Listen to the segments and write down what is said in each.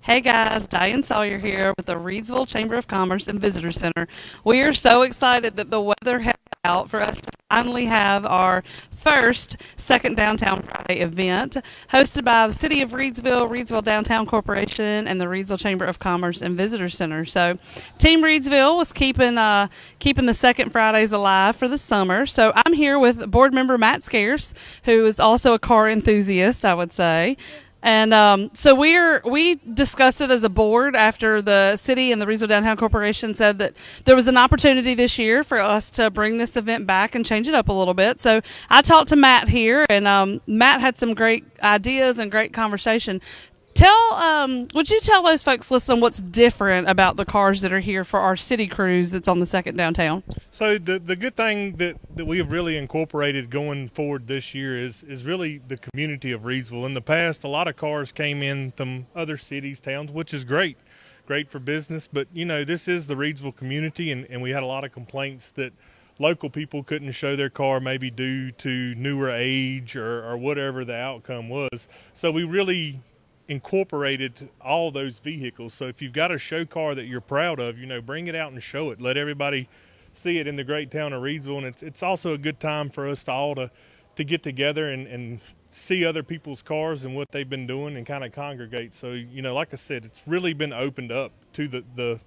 Hey guys, Diane Sawyer here with the Reedsville Chamber of Commerce and Visitor Center. We are so excited that the weather held out for us to finally have our first Second Downtown Friday event hosted by the City of Reedsville, Reedsville Downtown Corporation, and the Reedsville Chamber of Commerce and Visitor Center. So Team Reedsville was keeping the second Fridays alive for the summer. So I'm here with board member Matt Scarce, who is also a car enthusiast, I would say. And so we discussed it as a board after the city and the Reedsville Downtown Corporation said that there was an opportunity this year for us to bring this event back and change it up a little bit. So I talked to Matt here, and Matt had some great ideas and great conversation. Would you tell those folks listening what's different about the cars that are here for our city cruise that's on the second downtown? So the good thing that we have really incorporated going forward this year is really the community of Reedsville. In the past, a lot of cars came in from other cities, towns, which is great for business. But, this is the Reedsville community, and we had a lot of complaints that local people couldn't show their car maybe due to newer age or whatever the outcome was. So we really incorporated all those vehicles. So if you've got a show car that you're proud of, bring it out and show it. Let everybody see it in the great town of Reedsville. And it's also a good time for us to get together and see other people's cars and what they've been doing and kind of congregate. So, like I said, it's really been opened up to the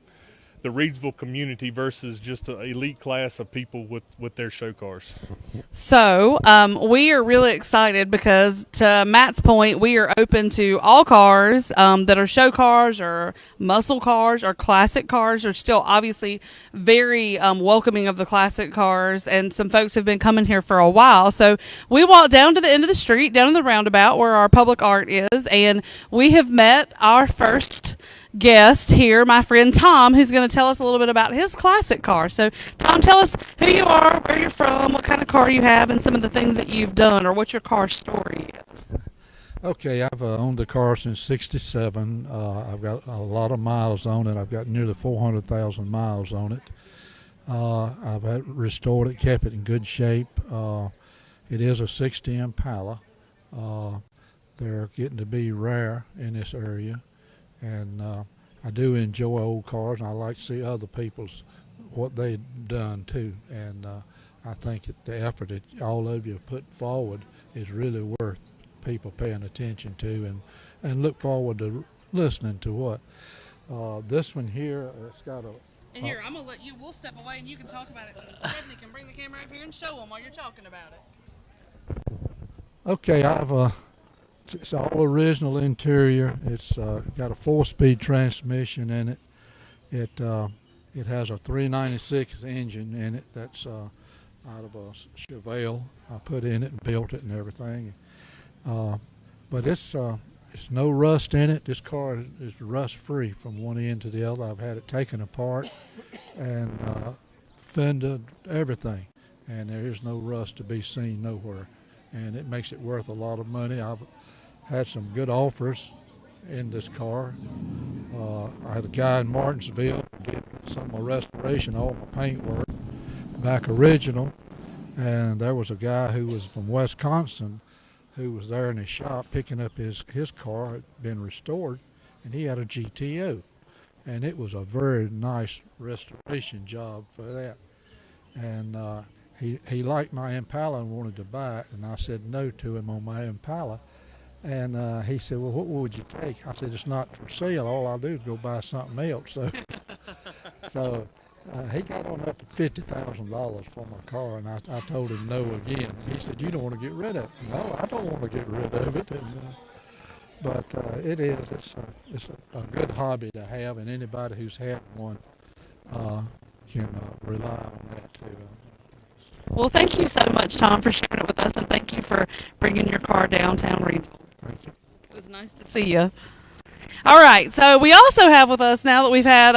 Reedsville community versus just an elite class of people with their show cars. So we are really excited because, to Matt's point, we are open to all cars that are show cars or muscle cars or classic cars. Are still obviously very welcoming of the classic cars, and some folks have been coming here for a while. So we walked down to the end of the street, down in the roundabout where our public art is, and we have met our first guest here, my friend Tom, who's going to tell us a little bit about his classic car. So, Tom, tell us who you are, where you're from, what kind of car you have, and some of the things that you've done, or what your car story is. Okay, I've owned the car since '67. I've got a lot of miles on it. I've got nearly 400,000 miles on it. I've restored it, kept it in good shape. It is a 60 Impala. They're getting to be rare in this area. And I do enjoy old cars, and I like to see other people's what they've done too. And I think that the effort that all of you have put forward is really worth people paying attention to, and look forward to listening to what this one here. It's got a. And here, I'm gonna let you. We'll step away, and you can talk about it. Stephanie can bring the camera up here and show them while you're talking about it. Okay, it's all original interior. It's got a 4-speed transmission in it. It has a 396 engine in it that's out of a Chevelle. I put in it and built it and everything. But it's no rust in it. This car is rust free from one end to the other. I've had it taken apart and fended, everything, and there is no rust to be seen nowhere. And it makes it worth a lot of money. I've had some good offers in this car. I had a guy in Martinsville who did some of my restoration, all my paint work, back original. And there was a guy who was from Wisconsin who was there in his shop picking up his car. It had been restored, and he had a GTO. And it was a very nice restoration job for that. And he liked my Impala and wanted to buy it, and I said no to him on my Impala. And he said, well, what would you take? I said, it's not for sale. All I'll do is go buy something else. So he got on up to $50,000 for my car, and I told him no again. He said, you don't want to get rid of it. No, I don't want to get rid of it. But it's a good hobby to have, and anybody who's had one can rely on that too. Well, thank you so much, Tom, for sharing it with us, and thank you for bringing your car downtown Reedsville. Thank you. It was nice to see you. All right, so we also have with us, now that we've had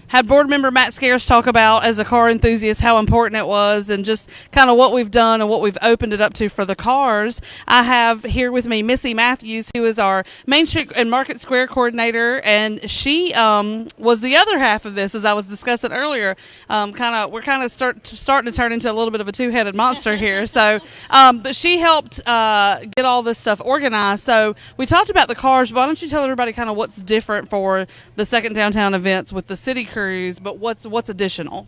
had board member Matt Scarce talk about, as a car enthusiast, how important it was and just kind of what we've done and what we've opened it up to for the cars. I have here with me Missy Matthews, who is our Main Street and Market Square coordinator, and she was the other half of this, as I was discussing earlier. We're starting to turn into a little bit of a two-headed monster here. So, but she helped get all this stuff organized. So we talked about the cars. Why don't you tell everybody kind of what's different for the second downtown events with the city cruise, but what's additional?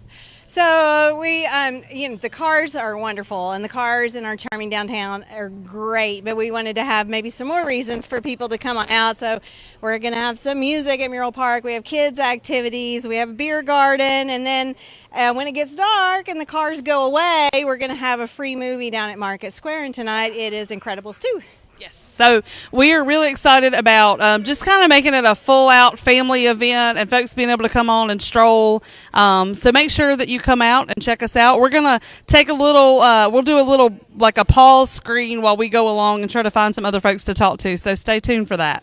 So the cars are wonderful, and the cars in our charming downtown are great, but we wanted to have maybe some more reasons for people to come on out. So we're going to have some music at Mural Park. We have kids activities. We have a beer garden. And then when it gets dark and the cars go away, we're going to have a free movie down at Market Square. And tonight it is Incredibles 2. Yes. So we are really excited about just kind of making it a full-out family event and folks being able to come on and stroll. So make sure that you come out and check us out. We're going to take a little, we'll do a little, like a pause screen while we go along and try to find some other folks to talk to. So stay tuned for that.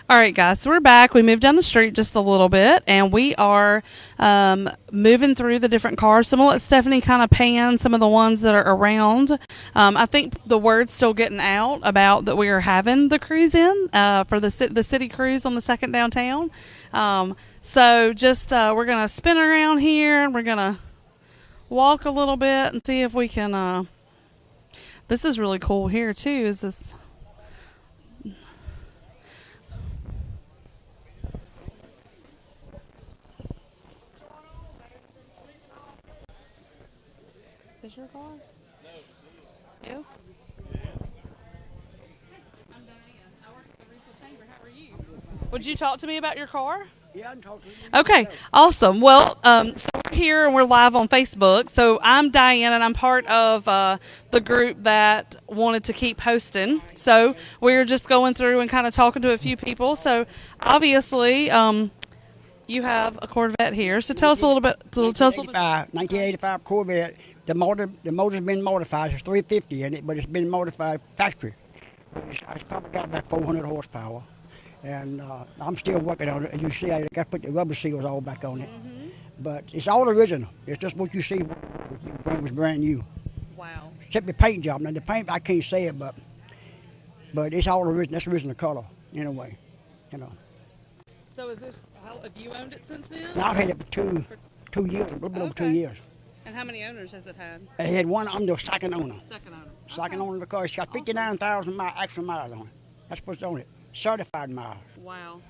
All right, guys, so we're back. We moved down the street just a little bit, and we are moving through the different cars. So I'm going to let Stephanie kind of pan some of the ones that are around. I think the word's still getting out about that we are having the cruise in for the city cruise on the second downtown. So just we're going to spin around here, and we're going to walk a little bit and see if we can. This is really cool here, too, is this... Is your car? No, it's is? I'm Diane. I work at the Regional Chamber. How are you? Would you talk to me about your car? Yeah, I can talk to you. Okay, awesome. Well, so we're here and we're live on Facebook. So I'm Diane, and I'm part of the group that wanted to keep hosting. So we're just going through and kind of talking to a few people. So obviously, you have a Corvette here. So tell us a little bit. Tell us a little bit. 1985 Corvette. The motor's been modified. It's 350 in it, but it's been modified factory. It's probably got about 400 horsepower. And I'm still working on it. As you see, I got to put the rubber seals all back on it. But it's all original. It's just what you see when it was brand new. Wow. Except the paint job. Now the paint, I can't say it, but it's all original. That's original color, in a way, you know. So is this, how, have you owned it since then? Now I've had it for 2 years, a little bit over 2 Okay. years. And how many owners has it had? I had one. I'm the second owner. Second owner. Second owner because it's got 59,000 extra miles on it. That's supposed to own it. Certified miles. Wow.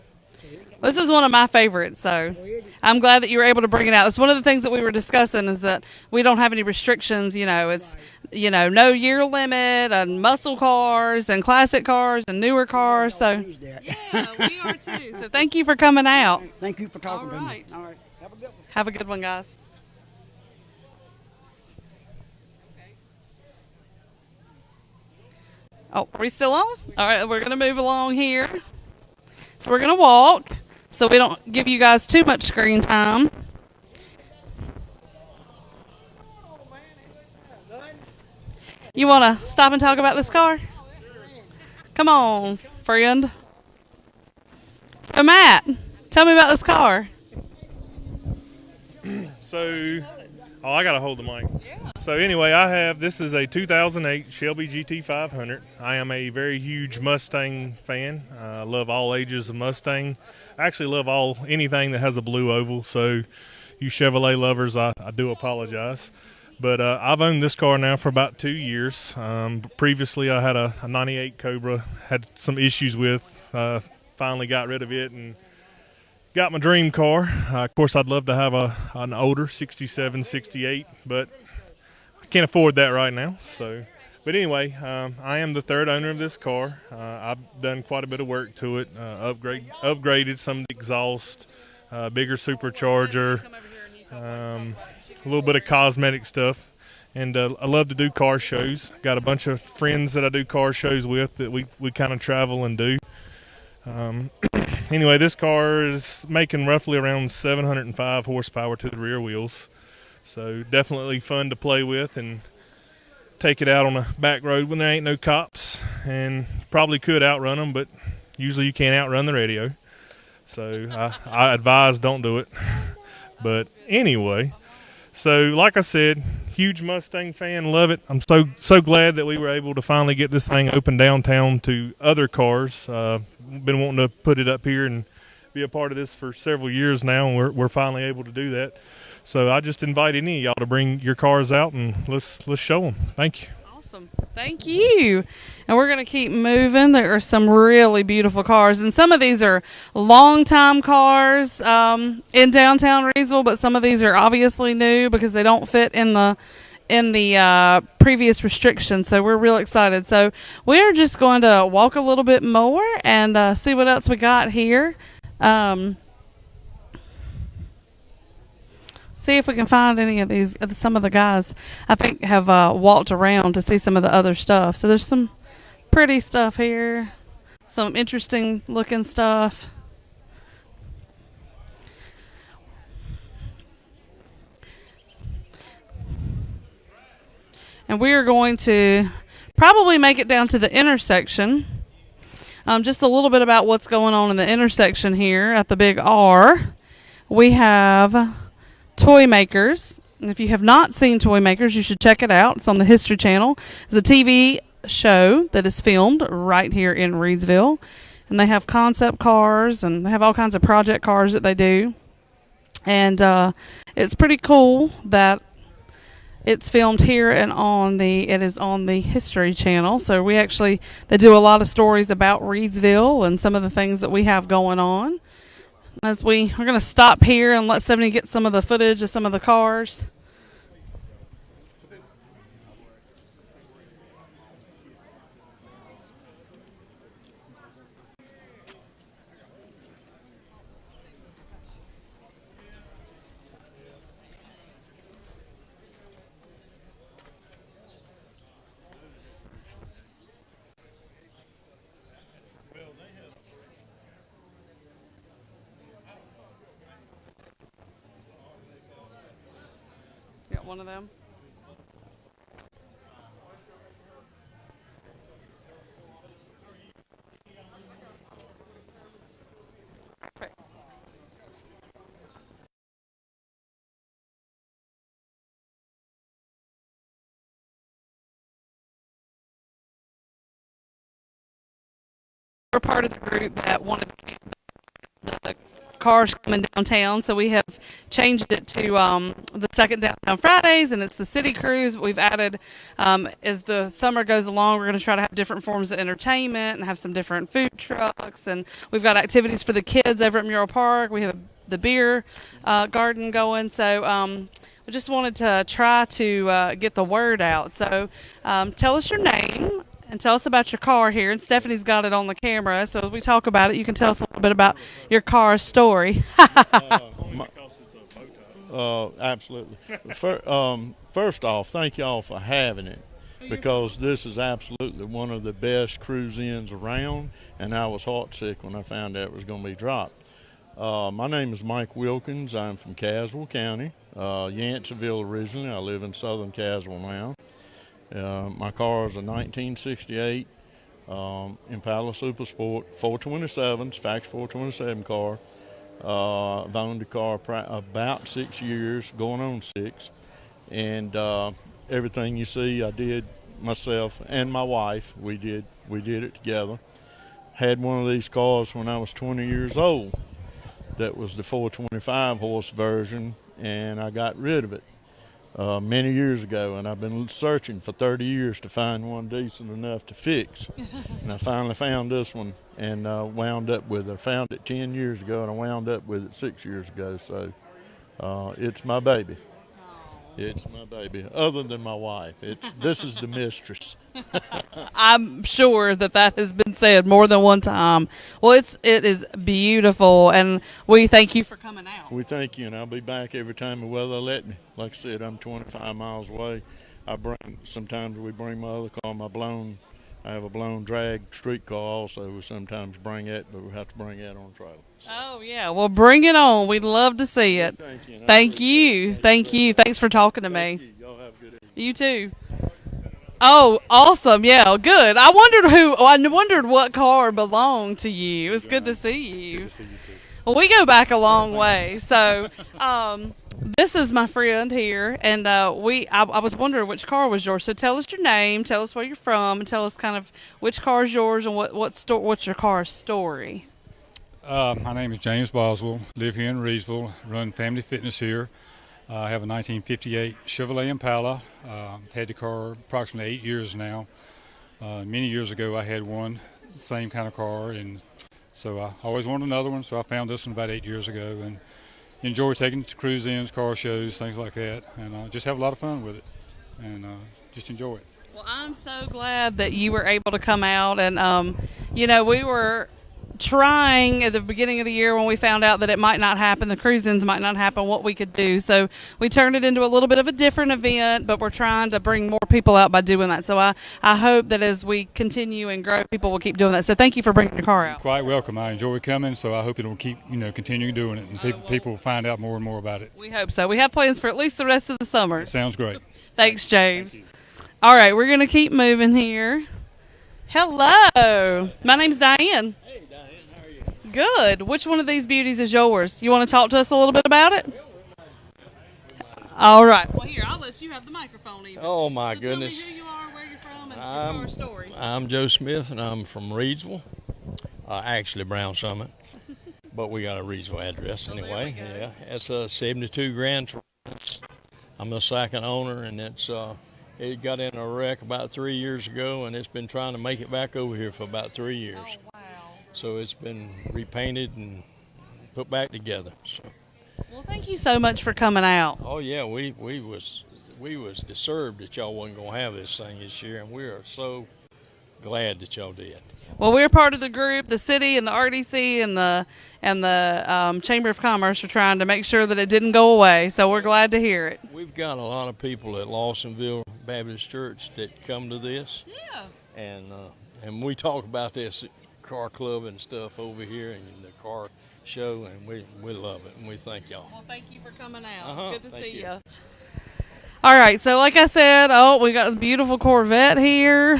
This is one of my favorites, so I'm glad that you were able to bring it out. It's one of the things that we were discussing is that we don't have any restrictions. You know, it's, you know, no year limit and muscle cars and classic cars and newer cars. So, Please, Dad. yeah, we are too. So thank you for coming out. Thank you for talking All to me. right. All right. Have a good one. Have a good one, guys. Oh, are we still on? All right, we're going to move along here. So we're going to walk so we don't give you guys too much screen time. You want to stop and talk about this car? Come on, friend. Oh, Matt, tell me about this car. So, I gotta hold the mic. So anyway, this is a 2008 Shelby GT 500. I am a very huge Mustang fan. I love all ages of Mustang. I actually love anything that has a blue oval. So, you Chevrolet lovers, I do apologize. But I've owned this car now for about 2 years. Previously, I had a 98 Cobra, had some issues with. Finally got rid of it and got my dream car. Of course, I'd love to have an older 67, 68, but I can't afford that right now. So, but anyway, I am the third owner of this car. I've done quite a bit of work to it. Upgraded some of the exhaust, bigger supercharger, a little bit of cosmetic stuff. And I love to do car shows. Got a bunch of friends that I do car shows with that we kind of travel and do. Anyway, this car is making roughly around 705 horsepower to the rear wheels. So definitely fun to play with and take it out on a back road when there ain't no cops. And probably could outrun them, but usually you can't outrun the radio. So I advise don't do it. But anyway, so like I said, huge Mustang fan, love it. I'm so glad that we were able to finally get this thing open downtown to other cars. Been wanting to put it up here and be a part of this for several years now, and we're finally able to do that. So I just invite any of y'all to bring your cars out and let's show them. Thank you. Awesome. Thank you. And we're going to keep moving. There are some really beautiful cars. And some of these are long-time cars in downtown Reidsville, but some of these are obviously new because they don't fit in the previous restrictions. So we're real excited. So we're just going to walk a little bit more and see what else we got here. See if we can find any of these. Some of the guys, I think, have walked around to see some of the other stuff. So there's some pretty stuff here, some interesting looking stuff. And we are going to probably make it down to the intersection. Just a little bit about what's going on in the intersection here at the Big R. We have Toy Makers. And if you have not seen Toy Makers, you should check it out. It's on the History Channel. It's a TV show that is filmed right here in Reidsville. And they have concept cars and they have all kinds of project cars that they do. And it's pretty cool that it's filmed here and it is on the History Channel. So they do a lot of stories about Reidsville and some of the things that we have going on. As we're going to stop here and let Stephanie get some of the footage of some of the cars. Got one of them. were part of the group that wanted the cars coming downtown, so we have changed it to the second downtown Fridays, and it's the city cruise. We've added, as the summer goes along, we're going to try to have different forms of entertainment and have some different food trucks, and we've got activities for the kids over at Mural Park. We have the beer garden going, so we just wanted to try to get the word out. So tell us your name and tell us about your car here. And Stephanie's got it on the camera, so as we talk about it, you can tell us a little bit about your car's story. Absolutely. First off, thank y'all for having it, because this is absolutely one of the best cruise-ins around, and I was heartsick when I found out it was going to be dropped. My name is Mike Wilkins. I'm from Caswell County, Yanceyville originally. I live in southern Caswell now. My car is a 1968 Impala Super Sport 427s, Fax 427 car. I've owned the car about 6 years, going on 6. And everything you see, I did myself and my wife. We did it together. Had one of these cars when I was 20 years old. That was the 425 horse version, and I got rid of it many years ago, and I've been searching for 30 years to find one decent enough to fix. And I finally found this one and wound up with it. I found it 10 years ago, and I wound up with it 6 years ago, so it's my baby. It's my baby, other than my wife. This is the mistress. I'm sure that has been said more than one time. Well, it is beautiful, and we thank you for coming out. We thank you, and I'll be back every time the weather let me. Like I said, I'm 25 miles away. Sometimes we bring my other car, I have a blown drag street car also. We sometimes bring it, but we have to bring that on a trailer. So. Oh, yeah. Well, bring it on. We'd love to see it. Thank you. Thank you. Thank you. Thanks for talking to me. You. Y'all have a good evening. You too. Oh, awesome. Yeah, good. I wondered what car belonged to you. It was good to see you. Good to see you too. Well, we go back a long way. So, this is my friend here, and I was wondering which car was yours. So tell us your name, tell us where you're from, and tell us kind of which car is yours and what's your car's story. My name is James Boswell, live here in Reedsville, run Family Fitness here. I have a 1958 Chevrolet Impala. Had the car approximately 8 years now. Many years ago I had one, same kind of car, and so I always wanted another one, so I found this one about 8 years ago, and enjoy taking it to cruise-ins, car shows, things like that, and just have a lot of fun with it, and just enjoy it. Well, I'm so glad that you were able to come out, and we were trying at the beginning of the year when we found out that it might not happen, the cruise-ins might not happen, what we could do. So we turned it into a little bit of a different event, but we're trying to bring more people out by doing that. So I hope that as we continue and grow, people will keep doing that. So thank you for bringing your car out. Quite welcome. I enjoy coming, so I hope it'll keep, continuing doing it, and people will find out more and more about it. We hope so. We have plans for at least the rest of the summer. It sounds great. Thanks, James. All right, we're going to keep moving here. Hello. My name's Diane. Hey, Diane. How are you? Good. Which one of these beauties is yours? You want to talk to us a little bit about it? All right. Well, here, I'll let you have the microphone even. Oh, my So goodness. Tell me who you are, where you're from, and your car story. I'm Joe Smith, and I'm from Reedsville. Actually, Brown Summit. But we got a Reedsville address anyway. There we go. Yeah, it's a 72 Grand Torrance. I'm the second owner, and it got in a wreck about 3 years ago, and it's been trying to make it back over here for about 3 years. Oh, wow. So it's been repainted and put back together. So. Well, thank you so much for coming out. Oh yeah, we was disturbed that y'all wasn't gonna have this thing this year, and we are so glad that y'all did. Well, we're part of the group. The city and the RDC and the Chamber of Commerce are trying to make sure that it didn't go away. So we're glad to hear it. We've got a lot of people at Lawsonville Baptist Church that come to this. Yeah. And we talk about this at car club and stuff over here and the car show, and we love it, and we thank y'all. Well, thank you for coming out. Uh-huh. It's good to Thank see you. you. All right, so like I said, we got the beautiful Corvette here.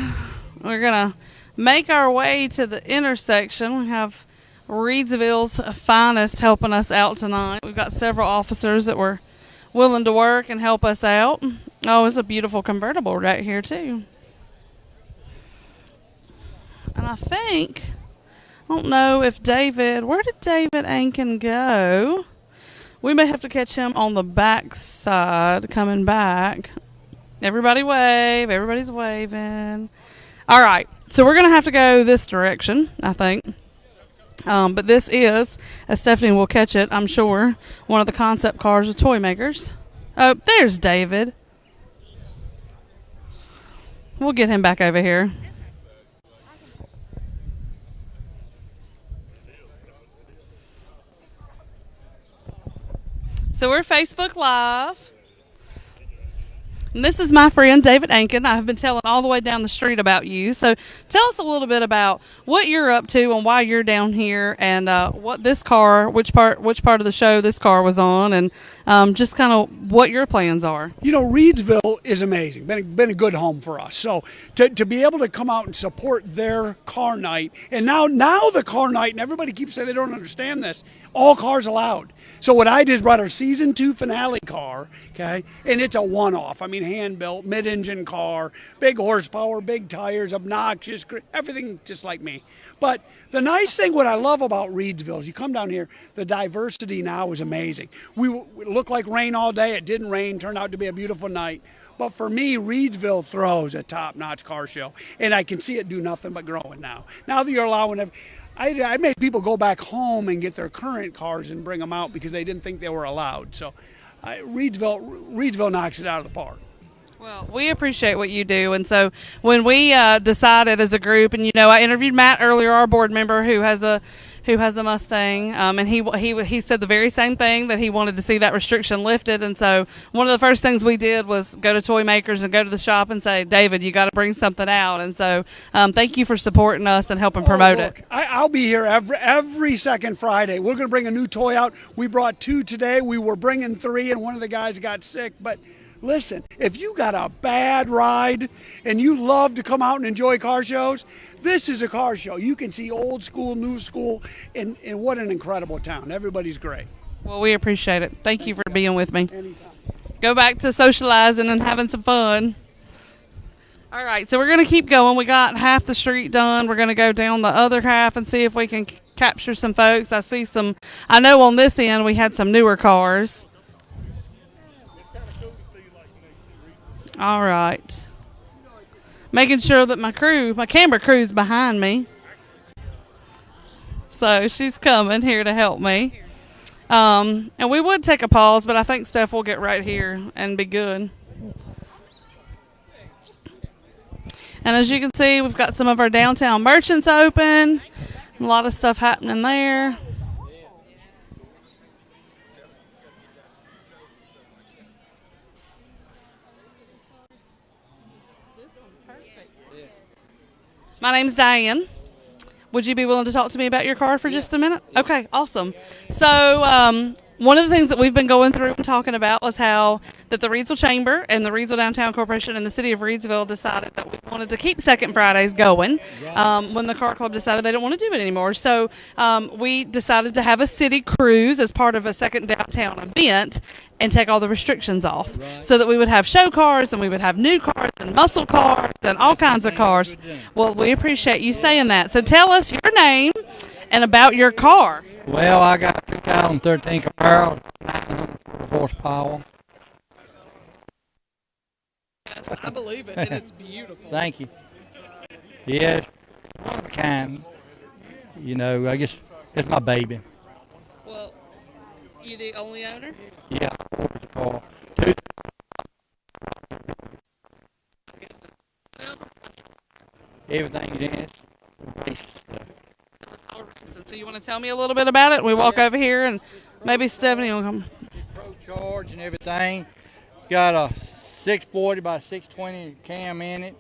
We're going to make our way to the intersection. We have Reedsville's finest helping us out tonight. We've got several officers that were willing to work and help us out. Oh, it's a beautiful convertible right here, too. And I think I don't know if where did David Ankin go? We may have to catch him on the back side coming back. Everybody wave. Everybody's waving. All right. So we're going to have to go this direction, I think. But this is, as Stephanie will catch it, I'm sure, one of the concept cars of Toy Makers. Oh, there's David. We'll get him back over here. So we're Facebook Live. And this is my friend David Ankin. I've been telling all the way down the street about you. So tell us a little bit about what you're up to and why you're down here, and what this car, which part of the show this car was on, and just kind of what your plans are. You know, Reedsville is amazing. Been a good home for us. So to be able to come out and support their car night, and now the car night, and everybody keeps saying they don't understand this. All cars allowed. So what I did is brought our season 2 finale car, okay, and it's a one-off. I mean, hand-built, mid-engine car, big horsepower, big tires, obnoxious, everything just like me. But the nice thing, what I love about Reedsville is you come down here, the diversity now is amazing. We looked like rain all day. It didn't rain. Turned out to be a beautiful night. But for me, Reedsville throws a top-notch car show, and I can see it do nothing but growing now. Now that you're allowing I made people go back home and get their current cars and bring them out because they didn't think they were allowed. So Reedsville knocks it out of the park. Well, we appreciate what you do. And so when we decided as a group, and, I interviewed Matt earlier, our board member who has a Mustang, and he said the very same thing, that he wanted to see that restriction lifted. And so one of the first things we did was go to Toy Makers and go to the shop and say, David, you got to bring something out. And so thank you for supporting us and helping promote it. I'll be here every second Friday. We're going to bring a new toy out. We brought 2 today. We were bringing 3, and one of the guys got sick. But listen, if you got a bad ride and you love to come out and enjoy car shows, this is a car show. You can see old school, new school, and what an incredible town. Everybody's great. Well, we appreciate it. Thank you for being with me. Anytime. Go back to socializing and having some fun. All right, so we're going to keep going. We got half the street done. We're going to go down the other half and see if we can capture some folks. I know on this end we had some newer cars. All right. Making sure that my camera crew's behind me. So she's coming here to help me. And we would take a pause, but I think Steph will get right here and be good. And as you can see, we've got some of our downtown merchants open. A lot of stuff happening there. My name's Diane. Would you be willing to talk to me about your car for just a minute? Okay, awesome. So one of the things that we've been going through and talking about was how that the Reedsville Chamber and the Reedsville Downtown Corporation and the City of Reedsville decided that we wanted to keep Second Fridays going when the car club decided they don't want to do it anymore. So we decided to have a city cruise as part of a Second Downtown event and take all the restrictions off so that we would have show cars and we would have new cars and muscle cars and all kinds of cars. Well, we appreciate you saying that. So tell us your name and about your car. Well, I got a 2013 Camaro, 900 horsepower. Yes, I believe it, and it's beautiful. Thank you. Yes, one of a kind. I guess it's my baby. Well, you the only owner? Yeah, I ordered the car. Everything is in it. So you want to tell me a little bit about it? We walk over here and maybe Stephanie will come. Pro charge and everything. Got a 640 by 620 cam in it.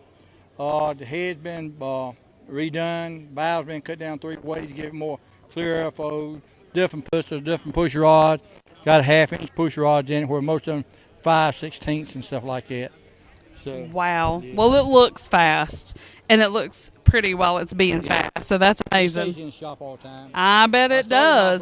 The head's been redone. Valve's been cut down 3 ways to give it more clear airflow. Different pistols, different push rods. Got a 1/2-inch push rods in it where most of them 5/16 and stuff like that. So, wow. Yeah. Well, it looks fast, and it looks pretty while it's being fast, so that's amazing. It stays in the shop all the time. I bet it does.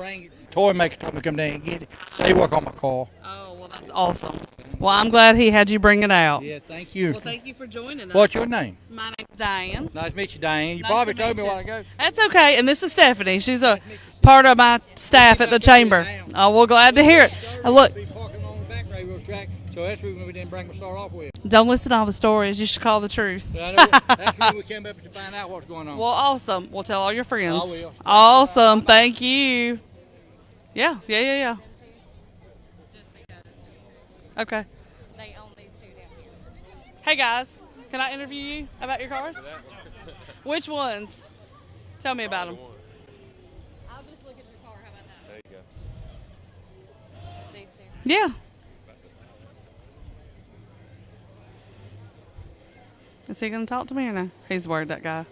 Toy Maker told me to come down and get it. They work on my car. Oh, well, that's awesome. Well, I'm glad he had you bring it out. Yeah, thank you. Well, thank you for joining us. What's your name? My name's Diane. Nice to meet you, Diane. You Nice probably to told meet me a you. while ago. That's okay. And this is Stephanie. She's a part of my staff at the chamber. Oh, well, glad to hear it. Look, Be parking on the back railroad track, so that's the reason we didn't bring my start off with. don't listen to all the stories. You should call the truth. So I know that's the reason we came up to find out what's going on. Well, awesome. We'll tell all your friends. I will. Awesome. Thank you. Yeah. Okay. Hey, guys. Can I interview you about your cars? Which ones? Tell me about them. I'll just look at your car. How about that? There you go. These two. Yeah. Is he going to talk to me or no? He's worried, that guy.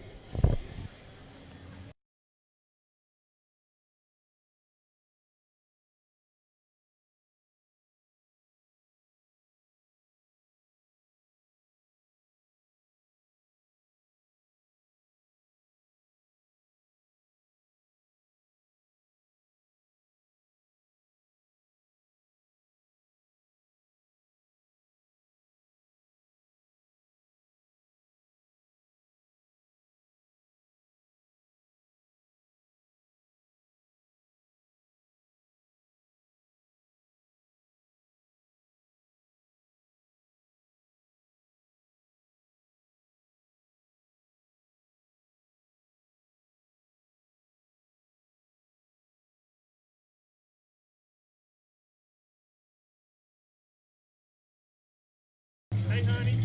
Hey, honey.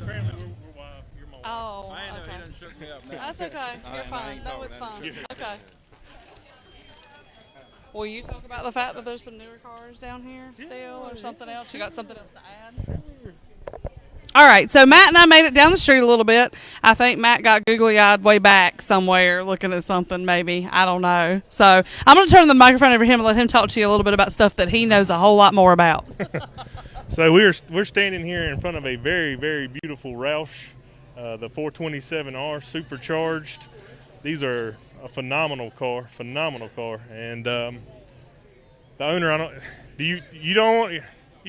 Apparently you're my wife. Oh, I know okay. he done shook me up now. That's okay. You're fine. No, it's fine. Okay. Will you talk about the fact that there's some newer cars down here still or something else? You got something else to add? All right, so Matt and I made it down the street a little bit. I think Matt got googly-eyed way back somewhere looking at something maybe. I don't know. So I'm going to turn the microphone over to him and let him talk to you a little bit about stuff that he knows a whole lot more about. So we're standing here in front of a very, very beautiful Roush, the 427R supercharged. These are a phenomenal car, and the owner.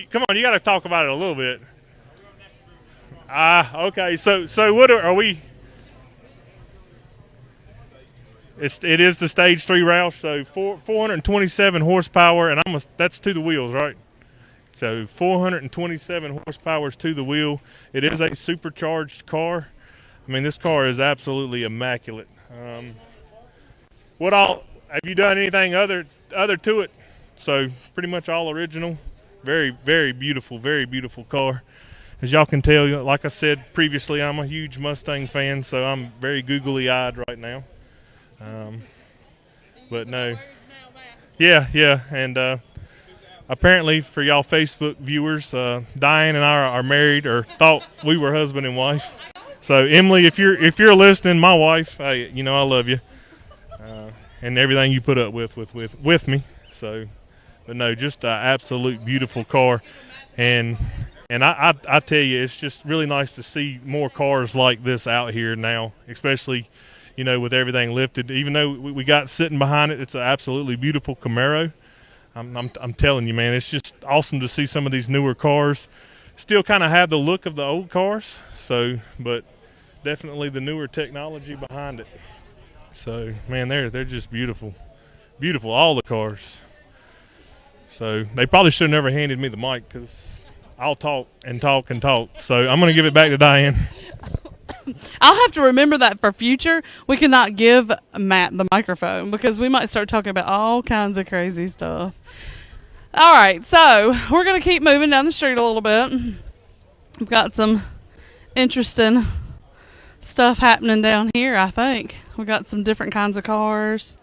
Come on, you got to talk about it a little bit. Okay. So what are we? It is the Stage 3 Roush, so 427 horsepower, and that's to the wheels, right? So 427 horsepower is to the wheel. It is a supercharged car. I mean, this car is absolutely immaculate. Have you done anything other to it? So pretty much all original. Very, very beautiful car. As y'all can tell, like I said previously, I'm a huge Mustang fan, so I'm very googly-eyed right now. But no. Yeah, and apparently for y'all Facebook viewers, Diane and I are married, or thought we were husband and wife. So Emily, if you're listening, my wife, hey, I love you, and everything you put up with me. So, but no, just an absolute beautiful car, and I tell you, it's just really nice to see more cars like this out here now, especially, with everything lifted. Even though we got sitting behind it, it's an absolutely beautiful Camaro. I'm telling you, man, it's just awesome to see some of these newer cars still kind of have the look of the old cars. So, but definitely the newer technology behind it. So, man, they're just beautiful, all the cars. So they probably should have never handed me the mic because I'll talk and talk and talk. So I'm going to give it back to Diane. I'll have to remember that for future. We cannot give Matt the microphone because we might start talking about all kinds of crazy stuff. All right, so we're going to keep moving down the street a little bit. We've got some interesting stuff happening down here, I think. We got some different kinds of cars.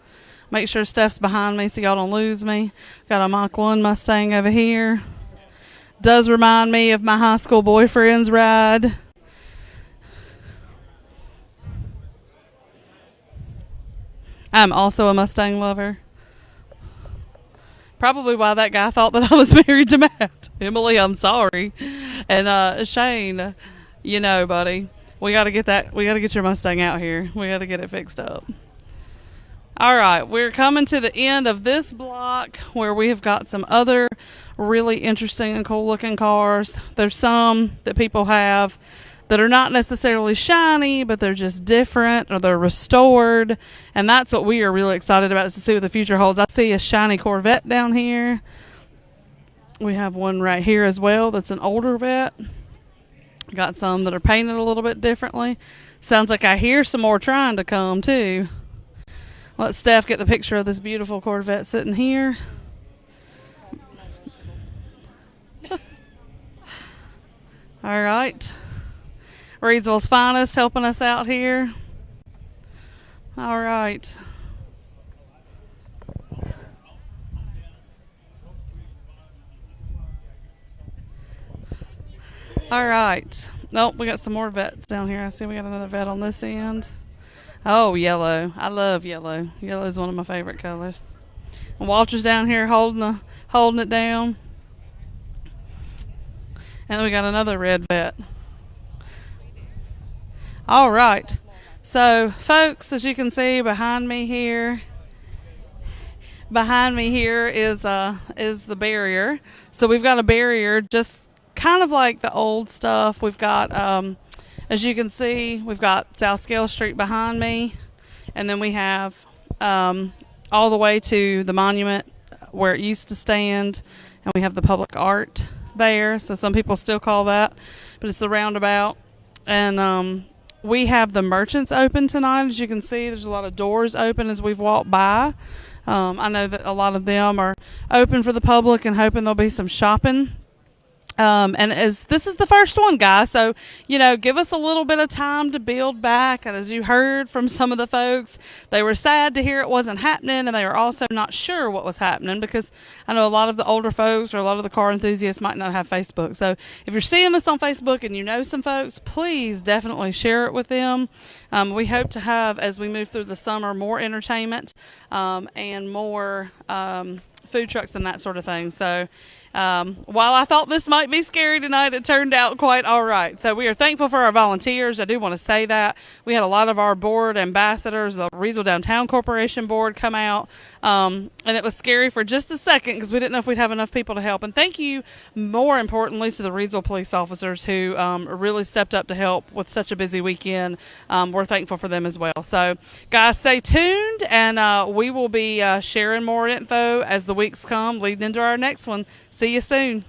Make sure Steph's behind me so y'all don't lose me. Got a Mach 1 Mustang over here. Does remind me of my high school boyfriend's ride. I'm also a Mustang lover. Probably why that guy thought that I was married to Matt. Emily, I'm sorry. And Shane, buddy, we got to get your Mustang out here. We got to get it fixed up. All right, we're coming to the end of this block where we have got some other really interesting and cool looking cars. There's some that people have that are not necessarily shiny, but they're just different or they're restored. And that's what we are really excited about, is to see what the future holds. I see a shiny Corvette down here. We have one right here as well that's an older Vet. Got some that are painted a little bit differently. Sounds like I hear some more trying to come too. Let Steph get the picture of this beautiful Corvette sitting here. All right. Reidsville's finest helping us out here. All right. All right. Nope, we got some more Vets down here. I see we got another Vet on this end. Oh, yellow. I love yellow. Yellow is one of my favorite colors. And Walter's down here holding it down. And then we got another red Vet. All right. So, folks, as you can see behind me here is the barrier. So we've got a barrier just kind of like the old stuff. We've got as you can see, we've got South Scale Street behind me, and then we have all the way to the monument where it used to stand, and we have the public art there. So some people still call that, but it's the roundabout. And we have the merchants open tonight. As you can see, there's a lot of doors open as we've walked by. I know that a lot of them are open for the public and hoping there'll be some shopping. And as this is the first one, guys, so, give us a little bit of time to build back. And as you heard from some of the folks, they were sad to hear it wasn't happening, and they were also not sure what was happening, because I know a lot of the older folks or a lot of the car enthusiasts might not have Facebook. So if you're seeing this on Facebook and you know some folks, please definitely share it with them. We hope to have, as we move through the summer, more entertainment and more food trucks and that sort of thing. So while I thought this might be scary tonight, it turned out quite all right. So we are thankful for our volunteers. I do want to say that. We had a lot of our board ambassadors, the Reidsville Downtown Corporation board, come out. And it was scary for just a second because we didn't know if we'd have enough people to help. And thank you, more importantly, to the Reidsville police officers who really stepped up to help with such a busy weekend. We're thankful for them as well. So, guys, stay tuned, and we will be sharing more info as the weeks come leading into our next one. See you soon.